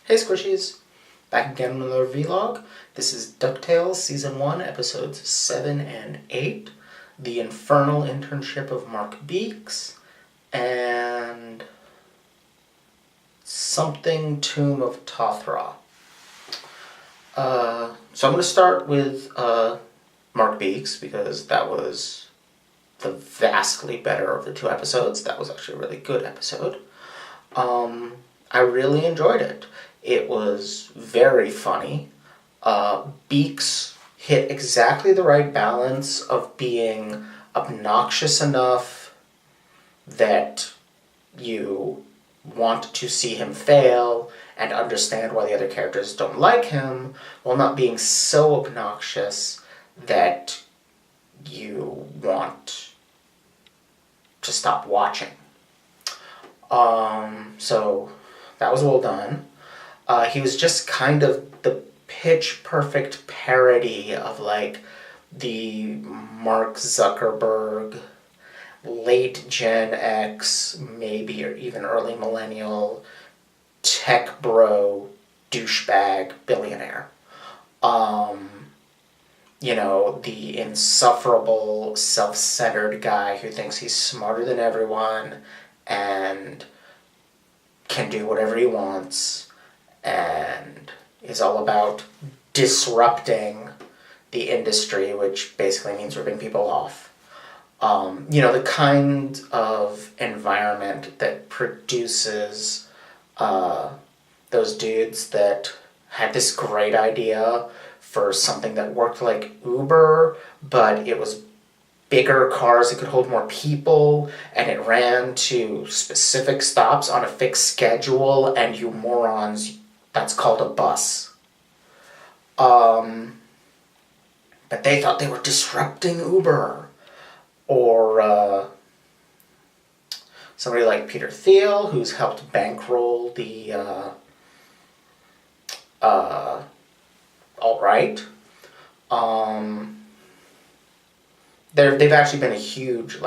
Hey Squishies! Back again with another vlog. This is DuckTales Season 1, Episodes 7 and 8. The Infernal Internship of Mark Beeks. And... Something Tomb of Tothra. So I'm going to start with Mark Beeks, because that was the vastly better of the two episodes. That was actually a really good episode. I really enjoyed it. It was very funny. Beeks hit exactly the right balance of being obnoxious enough that you want to see him fail and understand why the other characters don't like him, while not being so obnoxious that you want to stop watching. So that was well done. He was just kind of the pitch perfect parody of like the Mark Zuckerberg, late Gen X, maybe or even early millennial, tech bro, douchebag, billionaire. The insufferable, self-centered guy who thinks he's smarter than everyone and can do whatever he wants and is all about disrupting the industry, which basically means ripping people off. The kind of environment that produces those dudes that had this great idea for something that worked like Uber, but it was bigger cars that could hold more people, and it ran to specific stops on a fixed schedule, and you morons, that's called a bus. But they thought they were disrupting Uber. Or somebody like Peter Thiel, who's helped bankroll the alt-right. They've actually been a huge,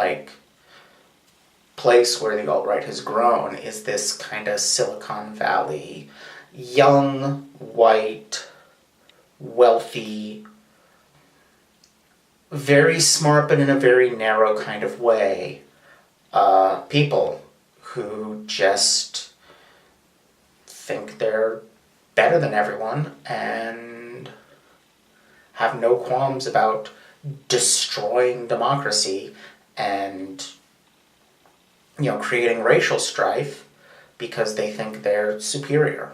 place where the alt-right has grown, is this kind of Silicon Valley, young, white, wealthy, very smart but in a very narrow kind of way, people who just think they're better than everyone and have no qualms about destroying democracy and, creating racial strife because they think they're superior.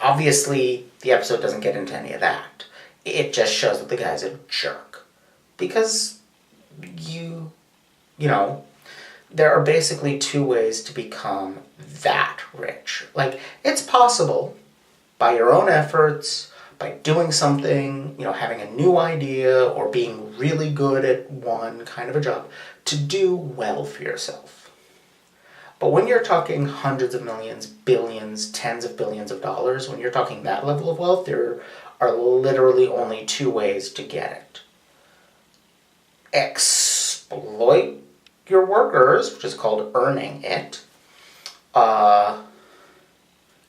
Obviously, the episode doesn't get into any of that. It just shows that the guy's a jerk. Because there are basically two ways to become that rich. It's possible, by your own efforts, by doing something, having a new idea or being really good at one kind of a job, to do well for yourself. But when you're talking hundreds of millions, billions, tens of billions of dollars, when you're talking that level of wealth, there are literally only two ways to get it. Exploit your workers, which is called earning it, because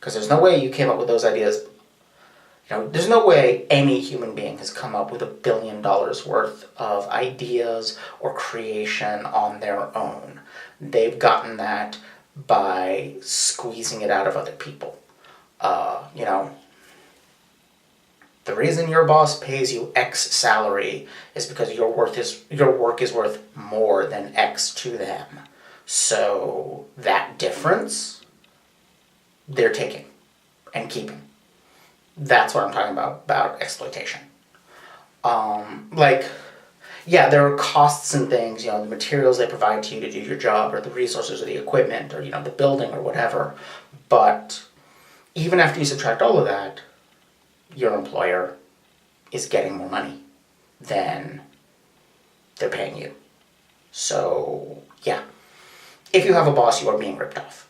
there's no way you came up with those ideas. There's no way any human being has come up with $1 billion worth of ideas or creation on their own. They've gotten that by squeezing it out of other people. The reason your boss pays you X salary is because your work is worth more than X to them. So that difference, they're taking and keeping. That's what I'm talking about exploitation. There are costs and things, the materials they provide to you to do your job, or the resources or the equipment, or, the building or whatever. But even after you subtract all of that, your employer is getting more money than they're paying you. So, yeah. If you have a boss, you are being ripped off.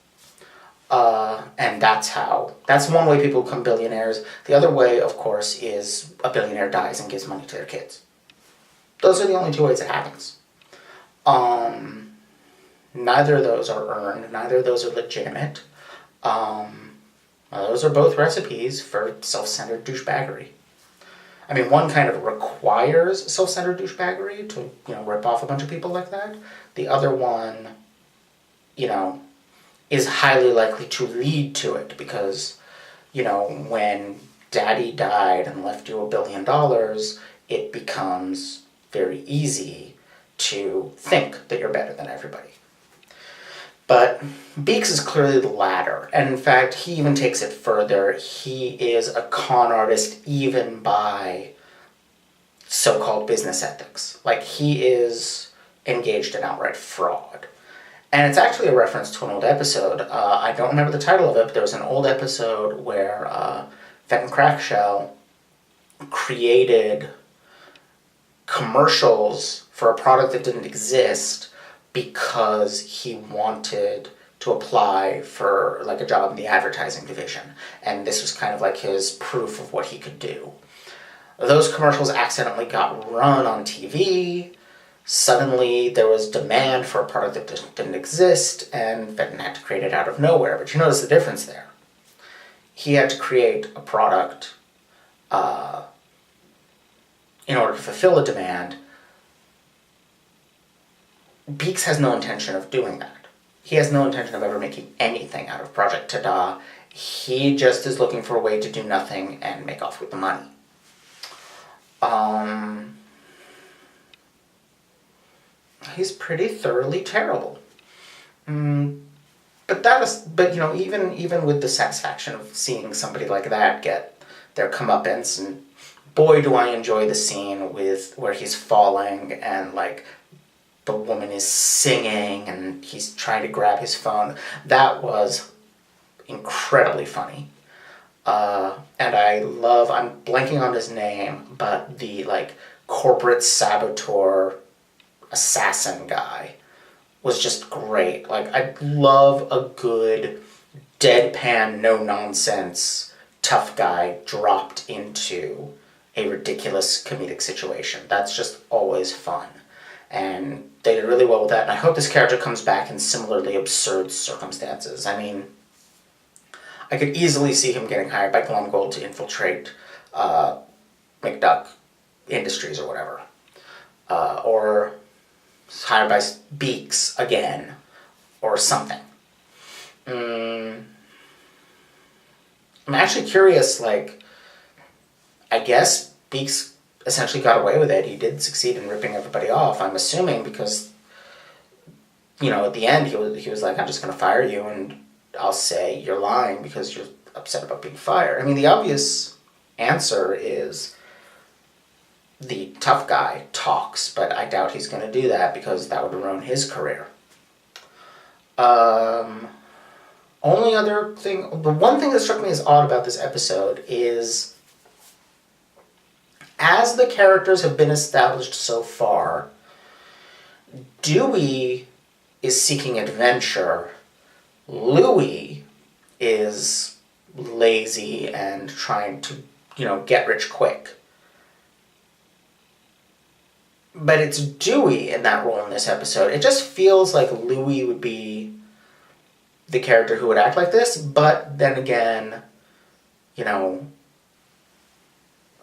And that's one way people become billionaires. The other way, of course, is a billionaire dies and gives money to their kids. Those are the only two ways it happens. Neither of those are earned. Neither of those are legitimate. Those are both recipes for self-centered douchebaggery. I mean, one kind of requires self-centered douchebaggery to, rip off a bunch of people like that. The other one, is highly likely to lead to it because, when daddy died and left you $1 billion, it becomes very easy to think that you're better than everybody. But Beeks is clearly the latter, and in fact, he even takes it further. He is a con artist even by so-called business ethics. Like, he is engaged in outright fraud. And it's actually a reference to an old episode. I don't remember the title of it, but there was an old episode where Fenton Crackshell created commercials for a product that didn't exist because he wanted to apply for like a job in the advertising division. And this was kind of like his proof of what he could do. Those commercials accidentally got run on TV. Suddenly there was demand for a product that didn't exist, and Fenton had to create it out of nowhere. But you notice the difference there. He had to create a product in order to fulfill a demand. Beeks has no intention of doing that. He has no intention of ever making anything out of Project Tada. He just is looking for a way to do nothing and make off with the money. He's pretty thoroughly terrible. But even with the satisfaction of seeing somebody like that get their comeuppance, and boy do I enjoy the scene where he's falling and like the woman is singing and he's trying to grab his phone. That was incredibly funny. And I'm blanking on his name, but the like corporate saboteur assassin guy was just great. Like, I love a good deadpan, no nonsense tough guy dropped into a ridiculous comedic situation. That's just always fun. And they did really well with that, and I hope this character comes back in similarly absurd circumstances. I mean, I could easily see him getting hired by Glumgold to infiltrate McDuck Industries or whatever. Or hired by Beeks again, or something. I'm actually curious, like, I guess Beeks essentially got away with it. He did succeed in ripping everybody off, I'm assuming, because, at the end he was like, I'm just going to fire you, and I'll say you're lying because you're upset about being fired. I mean, the obvious answer is the tough guy talks, but I doubt he's going to do that because that would ruin his career. Only other thing, the one thing that struck me as odd about this episode is, as the characters have been established so far, Dewey is seeking adventure, Louie is lazy and trying to, get rich quick. But it's Dewey in that role in this episode. It just feels like Louie would be the character who would act like this, but then again,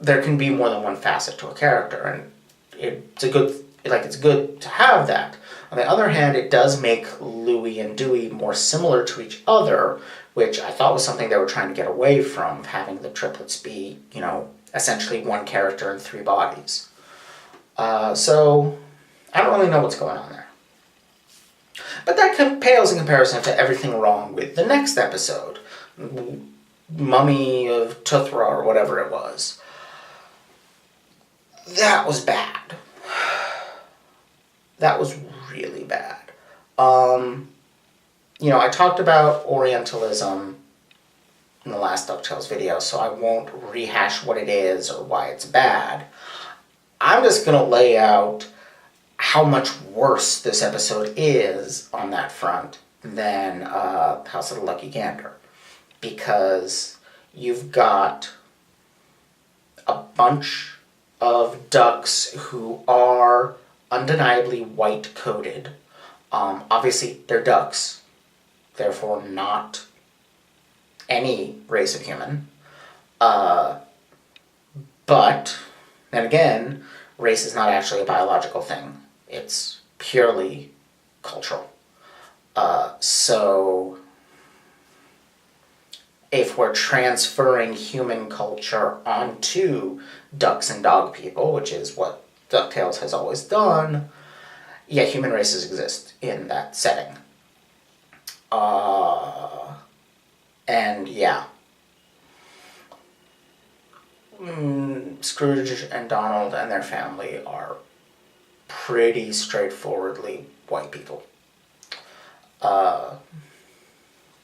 there can be more than one facet to a character, and it's good to have that. On the other hand, it does make Louie and Dewey more similar to each other, which I thought was something they were trying to get away from, having the triplets be, essentially one character in 3 bodies. So, I don't really know what's going on there. But that pales in comparison to everything wrong with the next episode, Mummy of Tuthra, or whatever it was. That was bad. That was really bad. I talked about Orientalism in the last DuckTales video, so I won't rehash what it is or why it's bad. I'm just going to lay out how much worse this episode is on that front than House of the Lucky Gander. Because you've got a bunch of ducks who are undeniably white-coated. Obviously, they're ducks, therefore not any race of human. Uh, but, then again, race is not actually a biological thing. It's purely cultural. So, if we're transferring human culture onto ducks and dog people, which is what DuckTales has always done, yeah, human races exist in that setting. And yeah, Scrooge and Donald and their family are pretty straightforwardly white people.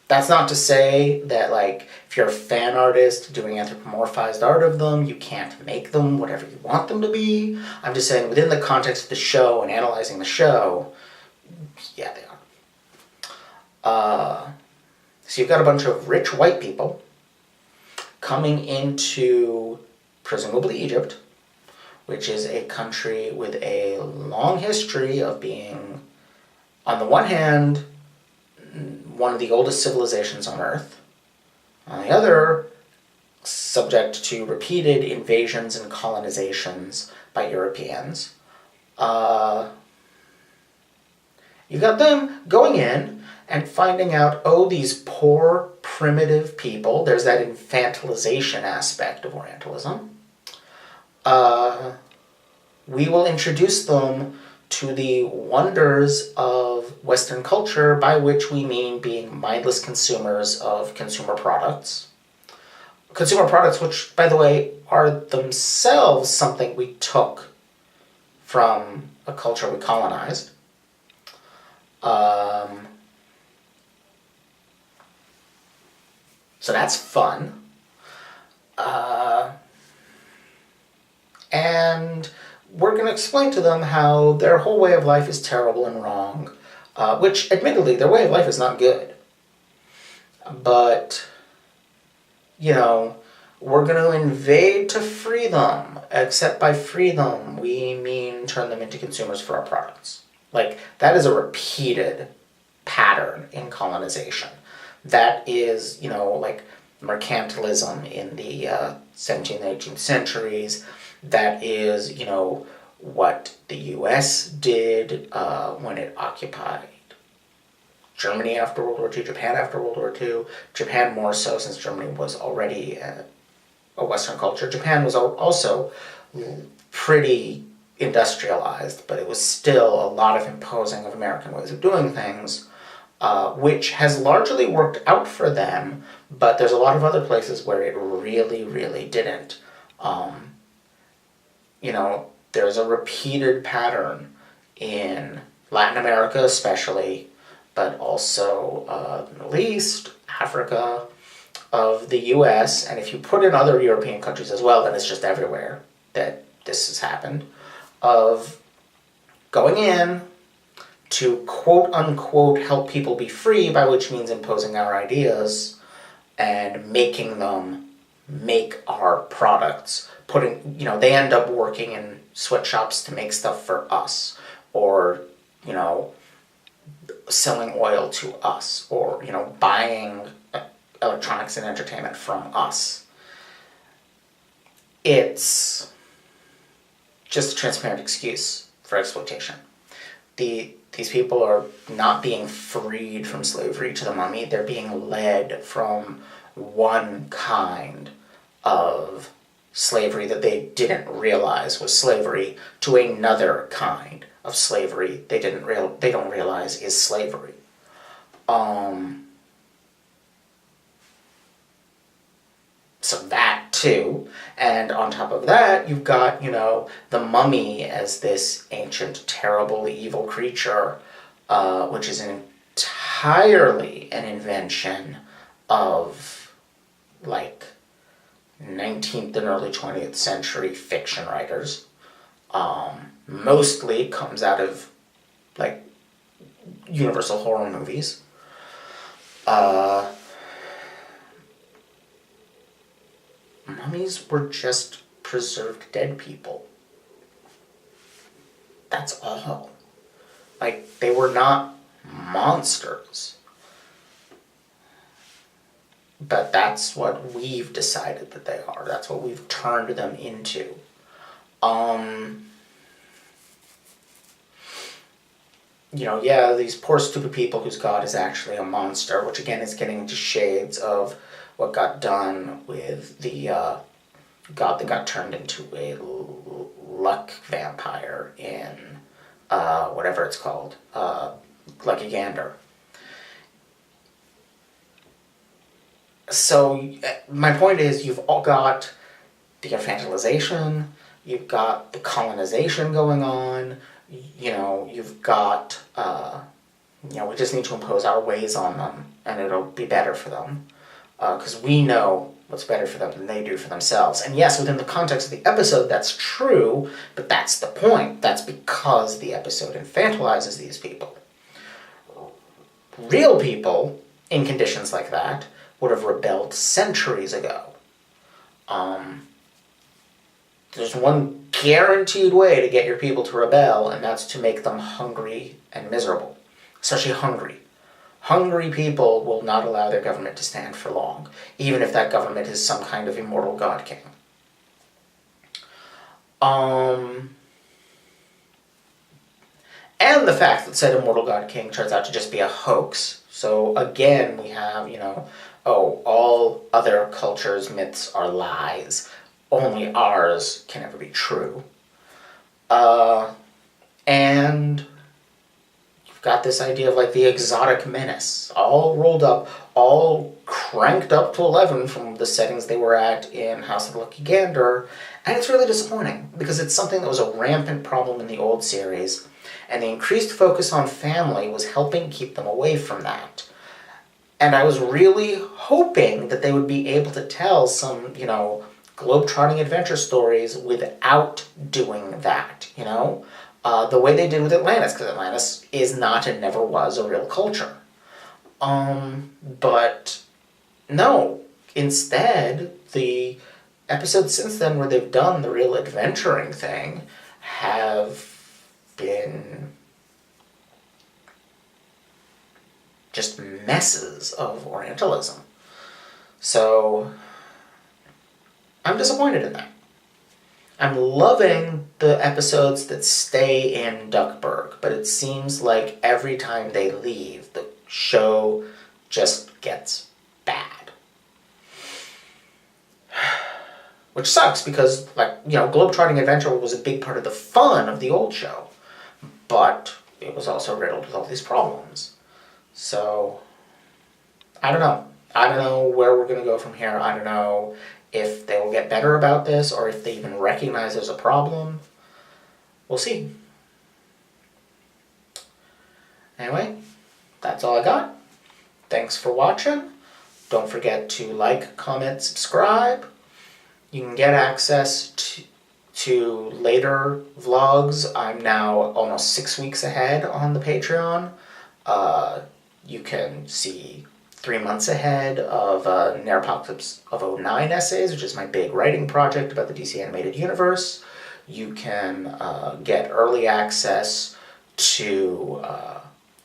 That's not to say that, like, if you're a fan artist doing anthropomorphized art of them, you can't make them whatever you want them to be. I'm just saying, within the context of the show and analyzing the show, yeah, they are. So you've got a bunch of rich white people coming into, presumably, Egypt, which is a country with a long history of being, on the one hand, one of the oldest civilizations on Earth. On the other, subject to repeated invasions and colonizations by Europeans. You got them going in and finding out, oh, these poor, primitive people, there's that infantilization aspect of Orientalism. We will introduce them to the wonders of Western culture, by which we mean being mindless consumers of consumer products. Consumer products, which, by the way, are themselves something we took from a culture we colonized. So that's fun. And we're going to explain to them how their whole way of life is terrible and wrong, which, admittedly, their way of life is not good. But, you know, we're going to invade to free them, except by free them, we mean turn them into consumers for our products. Like, that is a repeated pattern in colonization. That is, like mercantilism in the 17th and 18th centuries. That is, what the U.S. did when it occupied Germany after World War II, Japan after World War II. Japan more so, since Germany was already a Western culture. Japan was also pretty industrialized, but it was still a lot of imposing of American ways of doing things, which has largely worked out for them, but there's a lot of other places where it really, really didn't. There's a repeated pattern in Latin America especially, but also the Middle East, Africa, of the US, and if you put in other European countries as well, then it's just everywhere that this has happened, of going in to quote-unquote help people be free, by which means imposing our ideas and making them make our products. They end up working in sweatshops to make stuff for us, or, selling oil to us, or, buying electronics and entertainment from us. It's just a transparent excuse for exploitation. These people are not being freed from slavery to the mummy, they're being led from one kind of slavery that they didn't realize was slavery to another kind of slavery they don't realize is slavery. So that too, and on top of that, you've got, the mummy as this ancient, terrible, evil creature, which is entirely an invention of, 19th and early 20th century fiction writers. Mostly comes out of, Universal horror movies. Mummies were just preserved dead people. That's all. They were not monsters. But that's what we've decided that they are. That's what we've turned them into. Yeah, these poor stupid people whose god is actually a monster, which again is getting into shades of what got done with the god that got turned into a luck vampire in whatever it's called, Lucky Gander. So my point is, you've all got the infantilization, you've got the colonization going on, you've got, we just need to impose our ways on them, and it'll be better for them. Because we know what's better for them than they do for themselves. And yes, within the context of the episode, that's true, but that's the point. That's because the episode infantilizes these people. Real people, in conditions like that, would have rebelled centuries ago. There's one guaranteed way to get your people to rebel, and that's to make them hungry and miserable. Especially hungry. Hungry people will not allow their government to stand for long, even if that government is some kind of immortal god king. And the fact that said immortal god king turns out to just be a hoax. So again, we have, all other cultures' myths are lies. Only ours can ever be true. And you've got this idea of like the exotic menace, all rolled up, all cranked up to 11 from the settings they were at in House of the Lucky Gander, and it's really disappointing because it's something that was a rampant problem in the old series, and the increased focus on family was helping keep them away from that. And I was really hoping that they would be able to tell some, globe-trotting adventure stories without doing that, the way they did with Atlantis, because Atlantis is not and never was a real culture. But no, instead, the episodes since then where they've done the real adventuring thing have been just messes of Orientalism. So I'm disappointed in that. I'm loving the episodes that stay in Duckburg, but it seems like every time they leave, the show just gets bad. Which sucks because, Globetrotting Adventure was a big part of the fun of the old show, but it was also riddled with all these problems. So, I don't know. I don't know where we're going to go from here. I don't know if they will get better about this or if they even recognize there's a problem. We'll see. Anyway, that's all I got. Thanks for watching. Don't forget to like, comment, subscribe. You can get access to later vlogs. I'm now almost 6 weeks ahead on the Patreon. You can see 3 months ahead of Nerapocalypse of 09 essays, which is my big writing project about the DC Animated Universe. You can get early access to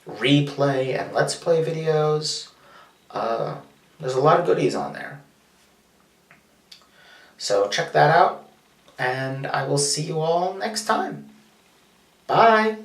replay and let's play videos. There's a lot of goodies on there. So check that out, and I will see you all next time. Bye!